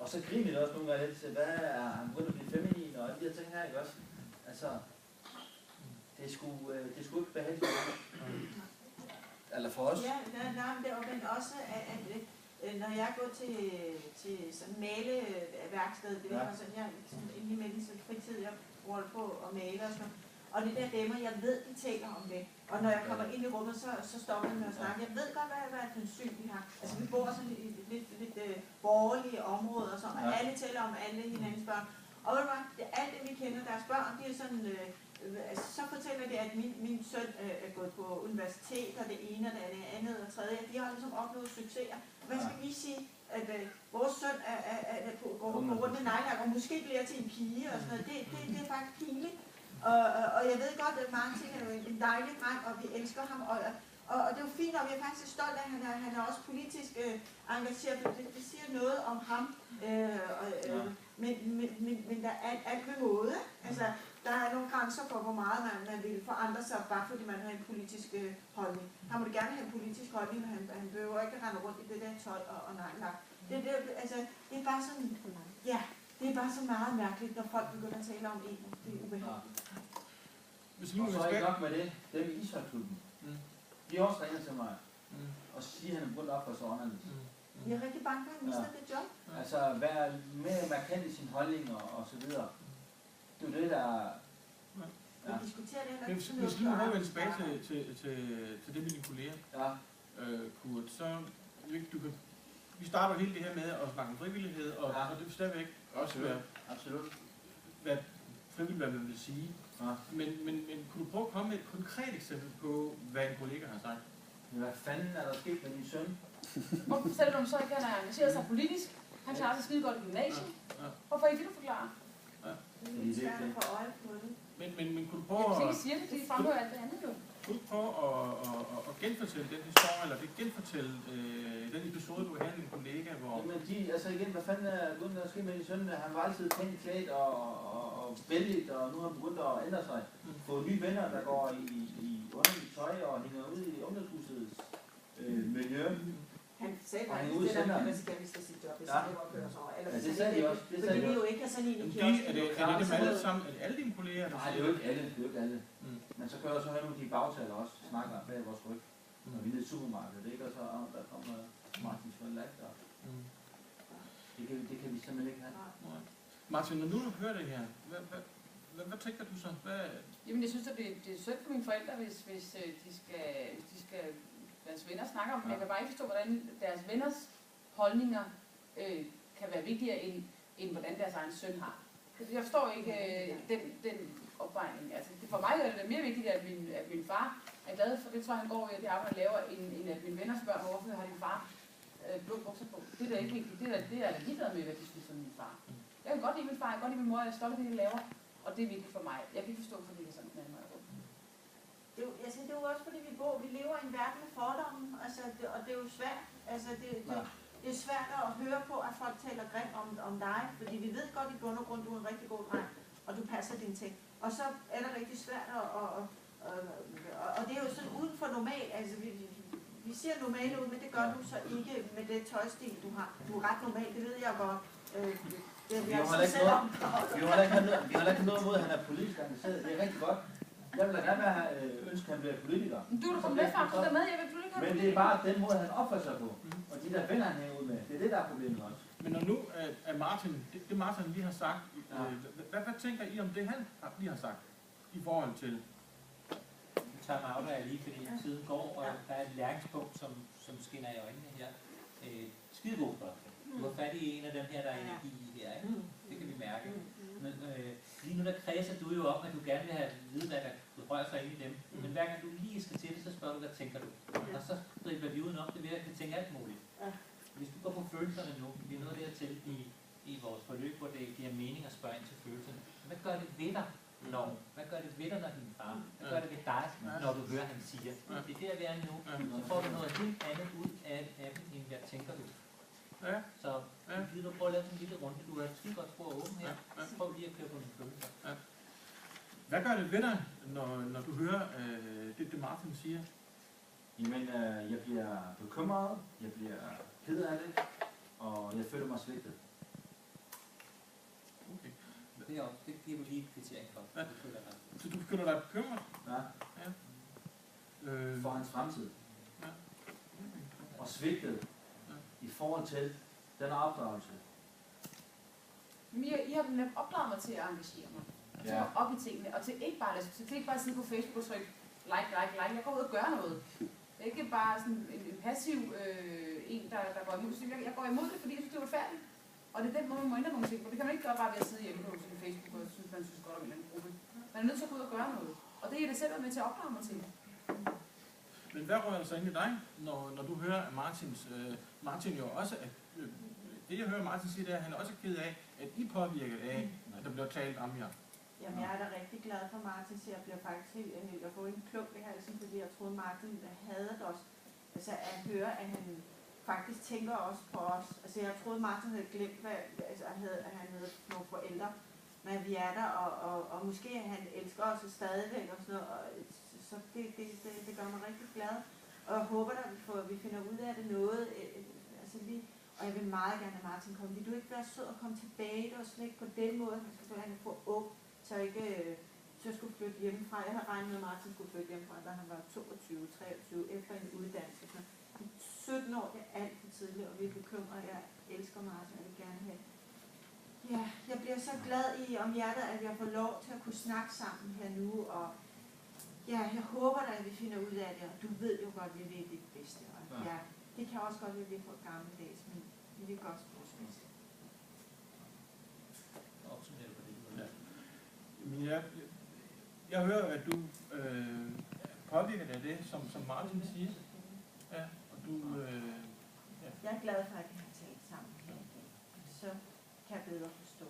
så griner det også nogle gange lidt til, hvad er han begyndt at blive feminin, og alle de her ting her, ikke også? Altså, det er sgu ikke behageligt for os. Eller for os. Ja, nej, men det er men også, at når jeg går til sådan maleværksted, det er sådan, jeg sådan indimellem så fritid, jeg bruger på at male og sådan. Og det der damer, jeg ved, de taler om det. Og når jeg kommer ind i rummet, så stopper jeg med at snakke. Jeg ved godt, hvad er den syn, vi har. Altså, vi bor sådan i lidt borgerlige områder, og, så, og alle taler om alle hinandens børn. Og ved du hvad, alt det, vi kender deres børn, de er sådan... altså, så fortæller det, at min søn er gået på universitet, og det ene, og det andet, og tredje. De har ligesom opnået succeser. Hvad skal vi sige? At vores søn går rundt med nejlak, og måske bliver til en pige, og sådan noget. Det er faktisk pinligt. Og jeg ved godt, at Martin er jo en dejlig dreng, og vi elsker ham. Og det er jo fint, og vi er faktisk stolt af, at han er også politisk engageret. Det siger noget om ham. Men der er alt med måde. Altså, der er nogle grænser for, hvor meget man vil forandre sig, bare fordi man har en politisk holdning. Han må gerne have en politisk holdning, men han behøver ikke rende rundt i det der tøj og nejlak. Det er bare sådan, ja, det er bare så meget mærkeligt, når folk begynder at tale om en. Det er ubehageligt. Og så er ikke nok med det, dem i Ishøjklubben. De har også ringet til mig og siger, at han er begyndt op for så anderledes. Jeg er rigtig bange for, at han mister det job. Altså, være mere markant i sine holdninger og så videre. Det er jo det, der... Vi diskuterer det heller ikke. Hvis nu har vi tilbage til det med dine kolleger, Kurt, så vi starter hele det her med at snakke om frivillighed, og det vil stadigvæk også være, hvad frivilligt, hvad man vil sige. Men kunne du prøve at komme med et konkret eksempel på, hvad en kollega har sagt? Hvad fanden er der sket med din søn? Hvorfor selvom så ikke han er engageret sig politisk? Han klarer sig skide godt i gymnasiet. Hvorfor ikke vil du forklare? Det er svært at få øje på det. Men kunne du prøve at... Det fremgår alt det andet jo. Kunne du prøve at genfortælle den historie, eller genfortælle den episode, du havde med en kollega, hvor... Jamen altså igen, hvad fanden er begyndt at ske med din søn? Han var altid pænt klædt og vældigt, og nu har han begyndt at ændre sig. Få nye venner, der går i underligt tøj og hænger ud i ungdomshusets miljø. Han sagde faktisk det der med, at man skal miste sit job, hvis han ikke opfører sig over. Ja, det sagde de også. Fordi vi jo ikke har sådan en i kiosken. Er det dem alle sammen? Er det alle dine kolleger? Nej, det er jo ikke alle. Men så kører så nogle af de bagtaler også, snakker bag vores ryg. Når vi er nede i supermarkedet, ikke? Og så der kommer Martins forladt, og det kan vi simpelthen ikke have. Martin, når du hører det her, hvad tænker du så? Jamen, jeg synes, at det er synd for mine forældre, hvis de skal deres venner snakker om. Jeg kan bare ikke forstå, hvordan deres venners holdninger kan være vigtigere end hvordan deres egen søn har. Jeg forstår ikke den opvejning. Altså, for mig er det mere vigtigt, at min far er glad for det, tror jeg, han går ved, at det arbejde laver, end at mine venner spørger mig, hvorfor har din far blå bukser på. Det er da ikke vigtigt. Det er da ligeglad med, hvad de synes om min far. Jeg kan godt lide min far, jeg kan godt lide min mor, jeg er stolt af det, de laver. Og det er vigtigt for mig. Jeg kan ikke forstå, for det er sådan, den anden vej rundt. Det er jo også fordi vi lever i en verden med fordomme, altså, og det er jo svært. Altså, det er svært at høre på, at folk taler grimt om dig, fordi vi ved godt i bund og grund, du er en rigtig god dreng, og du passer dine ting. Og så er det rigtig svært, og det er jo sådan uden for normal, altså vi ser normale ud, men det gør du så ikke med det tøjstil, du har. Du er ret normal, det ved jeg godt. Vi har heller ikke noget mod, at han er politisk engageret. Det er rigtig godt. Jeg vil da gerne ønske, at han bliver politiker. Du er kommet med, far. Du er med. Jeg vil ikke have. Men det er bare den måde, han opfører sig på. Og de der venner, han er ude med. Det er det, der er problemet også. Men når nu er Martin, det Martin lige har sagt, hvad tænker I om det, han lige har sagt? I forhold til... Nu tager mig af lige, fordi tiden går, og der er et læringspunkt, som skinner i øjnene her. Skidegod spørgsmål. Du har fat i en af dem her, der er energi i her, ikke? Det kan vi mærke. Men lige nu der kredser du jo om, at du gerne vil have vide, hvad der rører sig ind i dem. Men hver gang du lige skal til det, så spørger du, hvad tænker du? Og så driver vi udenom det ved, at vi tænker alt muligt. Hvis du går på følelserne nu, vi er nået dertil i vores forløb, hvor det giver mening at spørge ind til følelserne. Hvad gør det ved dig, når? Hvad gør det ved dig, når din far? Hvad gør det ved dig, når du hører, han siger? Det er der, vi er nu. Så får du noget helt andet ud af det, end hvad tænker du. Så vi vil prøve at lave en lille runde. Du har et skide godt spor åben her. Prøv lige at køre på mine følelser. Hvad gør det ved dig, når du hører det Martin siger? Jamen, jeg bliver bekymret, jeg bliver ked af det, og jeg føler mig svigtet. det giver du lige en kvittering for. Ja. Det føler jeg. Så du begynder dig bekymret? Ja. For hans fremtid. Ja. Og svigtet i forhold til den opdragelse. I har nemt opdraget mig til at engagere mig. Til at op i tingene, og til ikke bare at sidde på Facebook og trykke like. Jeg går ud og gør noget. Det er ikke bare sådan en passiv en, der går imod det. Jeg går imod det, fordi jeg synes, det er uretfærdigt. Og det er den måde, man må ændre nogle ting. Og det kan man ikke gøre bare ved at sidde hjemme på sin Facebook og synes, man synes godt om en eller anden gruppe. Man er nødt til at gå ud og gøre noget. Og det er det selv med til at opdrage mig til. Men hvad rører så ind i dig, når du hører, at Martin jo også, at det jeg hører Martin sige, det er, at han også er ked af, at I påvirket af, at der bliver talt om jer? Jamen, jeg er da rigtig glad for Martin, så jeg bliver faktisk helt, jeg får en klump i halsen, fordi jeg troede, Martin havde det også. Altså at høre, at han faktisk tænker også på os. Altså jeg troede, Martin havde glemt, at han havde nogle forældre, men vi er der, og måske han elsker os stadigvæk og sådan noget. Og, så det gør mig rigtig glad. Og jeg håber, at vi finder ud af det noget. Og jeg vil meget gerne have Martin komme. Vil du ikke være sød og komme tilbage? Det var slet ikke på den måde. Han skulle have få ung, så jeg skulle flytte hjemmefra. Jeg havde regnet med, at Martin skulle flytte hjemmefra, da han var 22-23 efter en uddannelse. 17 år, det er alt for tidligt, og vi er bekymrede. Jeg elsker Martin, og jeg vil gerne have. Ja, jeg bliver så glad om hjertet, at jeg får lov til at kunne snakke sammen her nu, og ja, jeg håber da, at vi finder ud af det, og du ved jo godt, at vi vil det bedste. Og ja, det kan også godt være, at vi får gammeldags, men vi vil godt vores bedste. Jeg hører, at du påvirker af det, som Martin siger. Ja, og du... Jeg er glad for, at vi har talt sammen her i dag. Så kan jeg bedre forstå